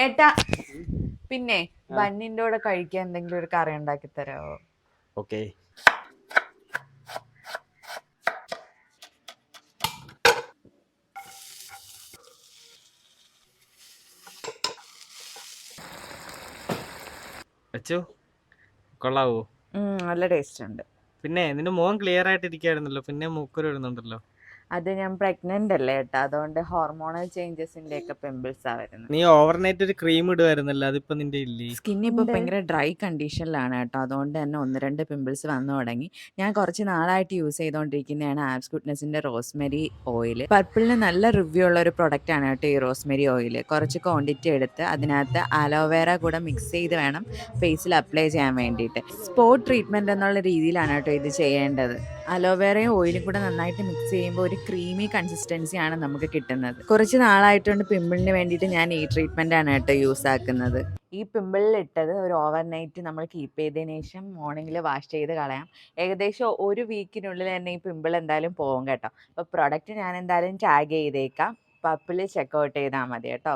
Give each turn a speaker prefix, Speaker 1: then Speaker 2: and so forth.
Speaker 1: ഏട്ടാ പിന്നെ ബണ്ണിന്റെ കൂടെ കഴിക്കാൻ എന്തെങ്കിലും ഒരു കറി ഉണ്ടാക്കി തരാമോ?
Speaker 2: ഓക്കെ. അച്ചു കൊള്ളാവോ?
Speaker 1: നല്ല ടേസ്റ്റ് ഉണ്ട്.
Speaker 2: പിന്നെ നിന്റെ മുഖം ക്ലിയർ ആയിട്ട് ഇരിക്കായിരുന്നല്ലോ, പിന്നെ മൂക്കൊരു വരുന്നുണ്ടല്ലോ.
Speaker 1: അത് ഞാൻ പ്രഗ്നന്റ് അല്ലേ ഏട്ടാ, അതുകൊണ്ട് ഹോർമോണൽ ചേഞ്ചസിന്റെ ഒക്കെ പിമ്പിൾസാ വരുന്നത്.
Speaker 2: നീ ഓവർനൈറ്റ് ഒരു ക്രീം ഇടുമായിരുന്നല്ലോ, അതിപ്പോ നിന്റെ ഇല്ലേ?
Speaker 1: സ്കിൻ ഇപ്പൊ ഭയങ്കര ഡ്രൈ കണ്ടീഷനിലാണ് കേട്ടോ, അതുകൊണ്ട് തന്നെ 1-2 പിമ്പിൾസ് വന്നു തുടങ്ങി. ഞാൻ കുറച്ച് നാളായിട്ട് യൂസ് ചെയ്തുകൊണ്ടിരിക്കുന്നതാണ് ആബ്സ് ഗുഡ്നെസിന്റെ റോസ്മെരി ഓയിൽ. പർപ്പിളിന് നല്ല റിവ്യൂ ഉള്ള ഒരു പ്രൊഡക്റ്റ് ആണ് കേട്ടോ ഈ റോസ്മെരി ഓയിൽ. കുറച്ച് ക്വാണ്ടിറ്റി എടുത്ത് അതിനകത്ത് അലോവേറ കൂടെ മിക്സ് ചെയ്ത് വേണം ഫേസിൽ അപ്ലൈ ചെയ്യാൻ വേണ്ടിയിട്ട്. സ്പോട്ട് ട്രീറ്റ്മെന്റ് എന്നുള്ള രീതിയിലാണ് കേട്ടോ ഇത് ചെയ്യേണ്ടത്. അലോവേറയും ഓയിലും കൂടെ നന്നായിട്ട് മിക്സ് ചെയ്യുമ്പോൾ ഒരു ക്രീമി കൺസിസ്റ്റൻസിയാണ് നമുക്ക് കിട്ടുന്നത്. കുറച്ച് നാളായിട്ടുണ്ട് പിമ്പിളിന് വേണ്ടിയിട്ട് ഞാൻ ഈ ട്രീറ്റ്മെന്റ് ആണ് കേട്ടോ യൂസ് ആക്കുന്നത്. ഈ പിമ്പിളിൽ ഇട്ടത് ഒരു ഓവർനൈറ്റ് നമ്മൾ കീപ്പ് ചെയ്തതിന് ശേഷം മോർണിംഗിൽ വാഷ് ചെയ്ത് കളയാം. ഏകദേശം ഒരു വീക്കിനുള്ളിൽ തന്നെ ഈ പിമ്പിൾ എന്തായാലും പോകും കേട്ടോ. അപ്പോൾ പ്രൊഡക്റ്റ് ഞാൻ എന്തായാലും ടാഗ് ചെയ്തേക്കാം. പർപ്പിൾ ചെക്കൗട്ട് ചെയ്താൽ മതി കേട്ടോ.